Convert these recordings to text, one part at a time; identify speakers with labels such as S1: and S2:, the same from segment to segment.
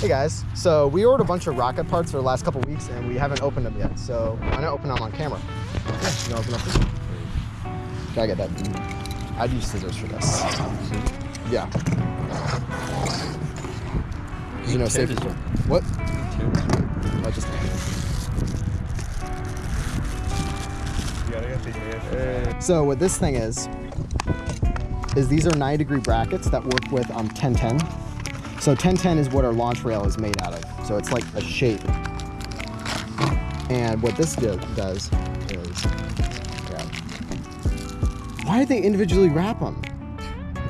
S1: Hey guys, so we ordered a bunch of rocket parts for the last couple weeks and we haven't opened them yet, so why not open them on camera? Okay, you gonna open up this one? Can I get that? I'd use scissors for this. Yeah. You know, safety. What? I just So what this thing is these are 9-degree brackets that work with 1010. So 1010 is what our launch rail is made out of. So it's like a shape. And what this does is, why did they individually wrap them?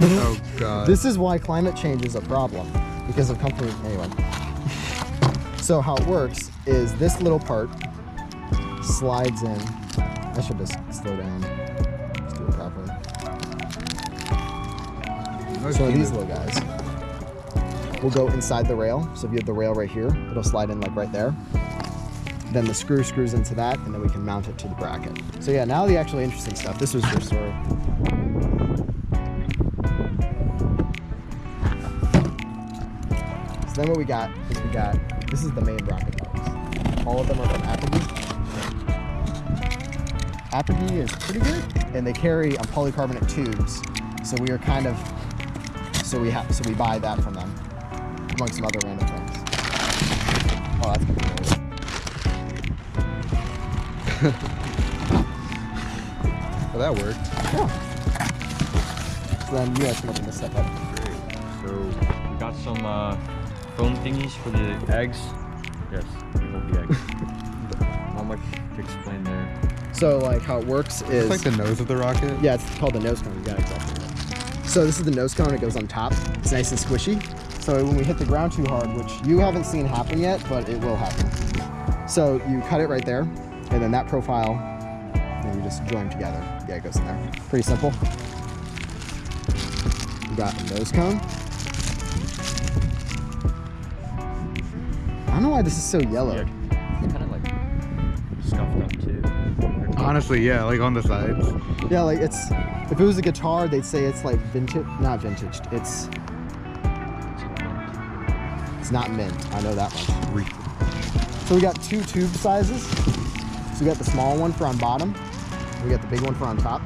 S2: Oh God.
S1: This is why climate change is a problem, because of company, anyway. So how it works is this little part slides in. I should just slow down. Let's do it properly. So these little guys will go inside the rail. So if you have the rail right here, it'll slide in like right there. Then the screw screws into that, and then we can mount it to the bracket. So yeah, now the actually interesting stuff. This was your story. So then what we got is this is the main rocket parts. All of them are from Apogee. Apogee is pretty good, and they carry polycarbonate tubes. So we are kind of, so we buy that from them, among some other random things. Oh, that's gonna be cool.
S2: Well, that worked.
S1: Yeah. So then you guys can open this stuff up.
S3: Great. So we got some foam thingies for the eggs. Yes, we hold the eggs. Not much to explain there.
S1: So like how it works is,
S2: It's like the nose of the rocket.
S1: yeah, it's called the nose cone. You got it exactly right. So this is the nose cone. It goes on top. It's nice and squishy. So when we hit the ground too hard, which you haven't seen happen yet, but it will happen. So you cut it right there, and then that profile, and you just join them together. Yeah, it goes in there. Pretty simple. You got a nose cone. I don't know why this is so yellow.
S3: Yeah, it's kind of like scuffed up too.
S2: Honestly, yeah, like on the sides.
S1: Yeah, like it's, if it was a guitar, they'd say it's like vintage, not vintaged. It's not mint. I know that much. So we got 2 tube sizes. So we got the small one for on bottom. We got the big one for on top.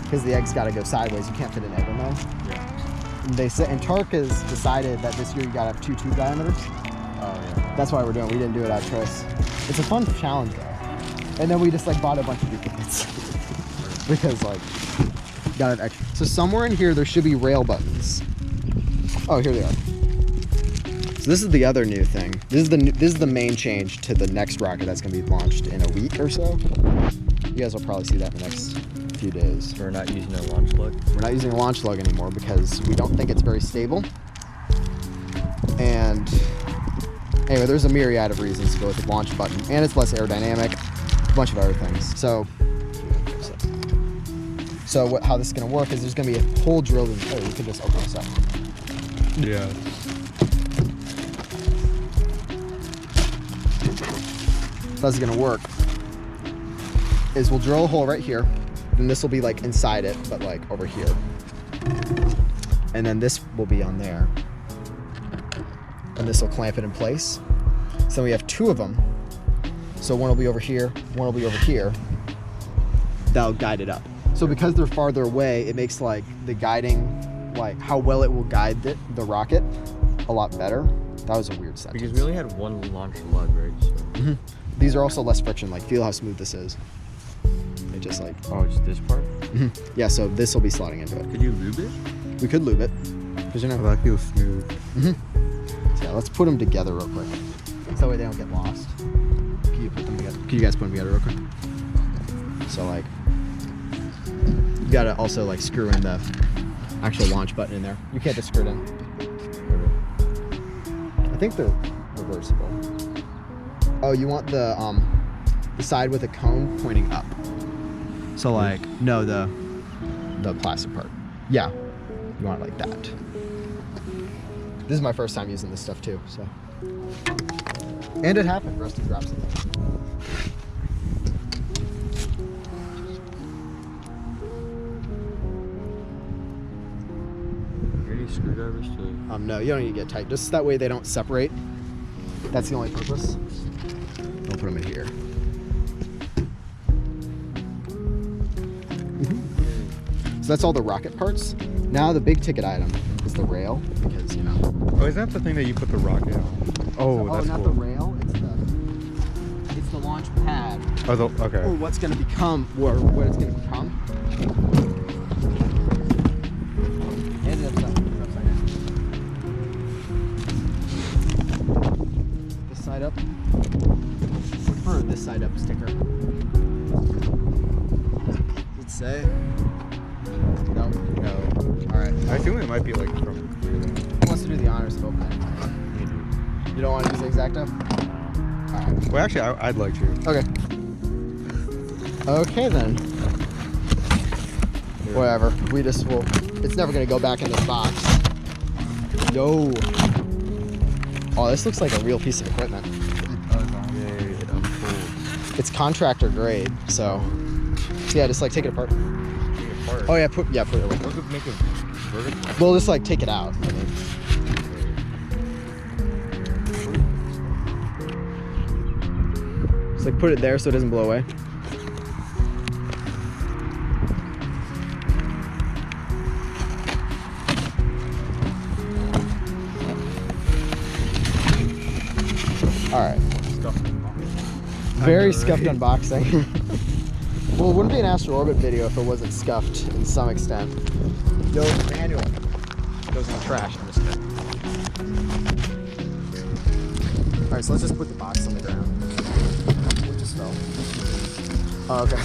S1: Because the egg's got to go sideways. You can't fit an egg in there.
S3: Yeah.
S1: And they said, and TARC has decided that this year you got to have 2 tube diameters.
S3: Oh yeah.
S1: That's why we're doing it. We didn't do it out of choice. It's a fun challenge though. And then we just like bought a bunch of duplicates because like got it extra. So somewhere in here there should be rail buttons. Oh, here they are. So this is the other new thing. This is the main change to the next rocket that's going to be launched in a week or so. You guys will probably see that in the next few days.
S3: We're not using a launch lug.
S1: We're not using a launch lug anymore because we don't think it's very stable. And anyway, there's a myriad of reasons to go with the launch button, and it's less aerodynamic, a bunch of other things. So how this is going to work is there's going to be a hole drilled in. Oh, we can just open this up.
S2: Yeah.
S1: How it's going to work is we'll drill a hole right here, and this will be like inside it, but like over here. And then this will be on there. And this will clamp it in place. So we have 2 of them. So one will be over here, one will be over here. That'll guide it up. So because they're farther away, it makes like the guiding, like how well it will guide the rocket a lot better. That was a weird sentence.
S3: Because we only had 1 launch lug, right? So.
S1: Mm-hmm. These are also less friction. Like feel how smooth this is. It just like.
S3: Oh, it's this part?
S1: Mm-hmm. Yeah. So this will be slotting into it.
S3: Could you lube it?
S1: We could lube it. Cause you know.
S2: Oh, that feels smooth.
S1: Mm-hmm. So yeah, let's put them together real quick. So that way they don't get lost. Can you put them together? Can you guys put them together real quick? So like, you gotta also like screw in the actual launch button in there. You can't just screw it in. I think they're reversible. Oh, you want the side with a cone pointing up. So like, no, the plastic part. Yeah, you want it like that. This is my first time using this stuff too, so. And it happened, Rusty dropped something.
S3: Really any screwdrivers to?
S1: No, you don't need to get tight. Just that way they don't separate. That's the only purpose. I'll put them in here. So that's all the rocket parts. Now the big ticket item is the rail, because you know.
S2: Oh, is that the thing that you put the rocket on? Oh, that's
S1: not
S2: cool.
S1: the rail. It's the launch pad.
S2: Oh, okay.
S1: Or what's going to become, or what it's going to become. And it's upside down. This side up. Or this side up sticker. Does it say? No.
S2: No.
S1: All right.
S2: I assume it might be like from.
S1: Who wants to do the honors of opening? You don't want to use the X-Acto? All right.
S2: Well, actually, I'd like to.
S1: Okay. Okay then. Whatever. We just will. It's never gonna go back in this box. No. Oh, this looks like a real piece of equipment.
S3: It unfolds.
S1: It's contractor grade, so yeah, just like take it apart. Oh yeah, put it away.
S3: What could make it vertical?
S1: We'll just like take it out. I mean. Just like put it there so it doesn't blow away. All right. Very scuffed unboxing. Well, it wouldn't be an Astral Orbit video if it wasn't scuffed in some extent. No manual. Goes in the trash. I'm just kidding. All right, so let's just put the box on the ground. It just fell. Oh, okay.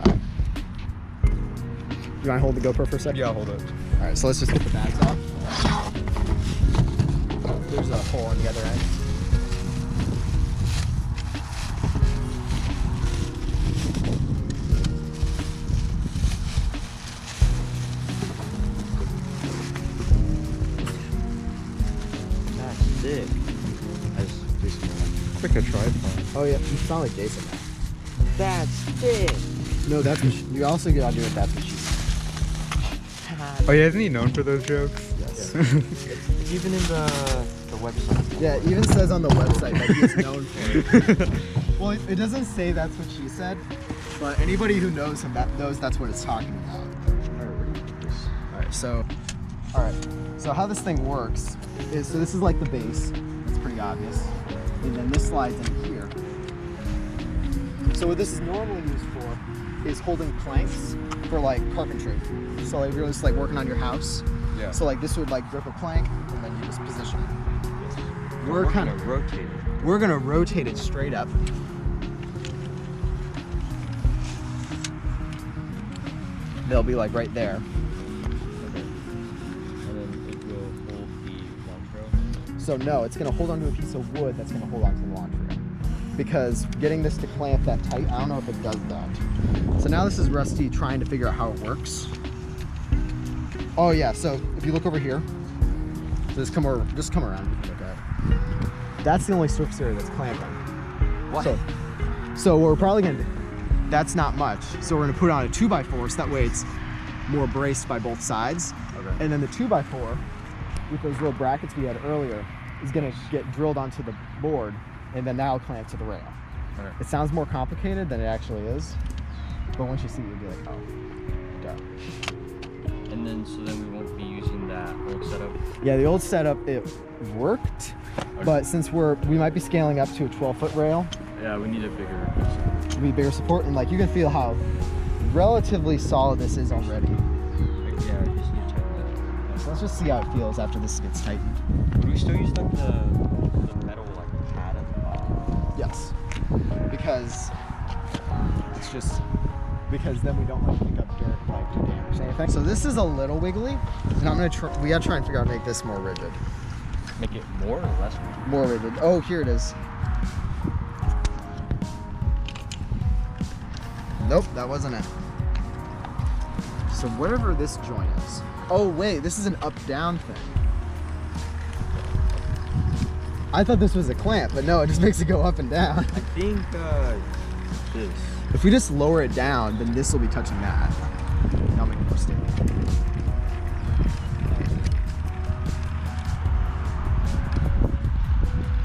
S1: All right. You want to hold the GoPro for a second?
S2: Yeah, I'll hold it.
S1: All right, so let's just get the bags off. There's a hole on the other end.
S3: That's sick.
S2: It's like a tripod.
S1: Oh yeah, you sound like Jason now.
S3: That's sick.
S1: No, that's what you also gotta do it. That's what she said.
S2: Oh yeah, isn't he known for those jokes?
S1: Yes.
S3: It's even in the website.
S1: Yeah, it even says on the website that he's known for it. Well, it doesn't say that's what she said, but anybody who knows him knows that's what it's talking about. All right. So how this thing works is, so this is like the base. It's pretty obvious, and then this slides in here. So what this is normally used for is holding planks for like carpentry. So like you're just like working on your house.
S2: Yeah.
S1: So like this would like grip a plank, and then you just position it. We're
S3: gonna rotate it.
S1: We're gonna rotate it straight up. They'll be like right there.
S3: Okay. And then it will hold the launch rail.
S1: So no, it's gonna hold onto a piece of wood that's gonna hold onto the launch rail. Because getting this to clamp that tight, I don't know if it does that. So now this is Rusty trying to figure out how it works. Oh yeah, so if you look over here, so just come around. Look at it. That's the only surface area that's clamping.
S3: What?
S1: So we're probably gonna, that's not much. So we're gonna put it on a 2x4 so that way it's more braced by both sides.
S3: Okay.
S1: And then the 2x4, with those little brackets we had earlier, is gonna get drilled onto the board, and then that'll clamp to the rail.
S3: Alright.
S1: It sounds more complicated than it actually is, but once you see it, you'll be like, oh, duh.
S3: And then so then we won't be using that old setup.
S1: Yeah, the old setup, it worked, but since we might be scaling up to a 12-foot rail,
S3: Yeah, we need a bigger.
S1: it'll be bigger support, and like you can feel how relatively solid this is already.
S3: Yeah, I just need to tighten that.
S1: So let's just see how it feels after this gets tightened.
S3: Would we still use like the metal like pad at the bottom?
S1: Yes, because it's just, because then we don't like pick up dirt like to damage anything. So this is a little wiggly, and I'm gonna we gotta try and figure out how to make this more rigid.
S3: Make it more or less rigid?
S1: More rigid. Oh, here it is. Nope, that wasn't it. So whatever this joint is. Oh wait, this is an up-down thing. I thought this was a clamp, but no, it just makes it go up and down.
S3: I think this.
S1: If we just lower it down, then this will be touching that. That'll make it more stable.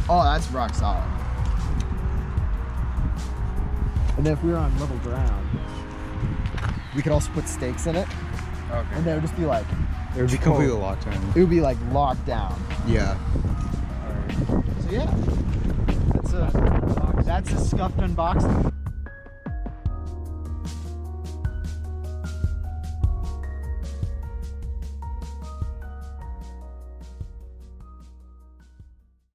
S1: Oh, that's rock solid. And then if we were on level ground, we could also put stakes in it,
S2: Okay.
S1: and then it would just be like,
S2: It would be completely locked in.
S1: it would be like locked down.
S2: Yeah.
S1: So yeah, that's a scuffed unboxing.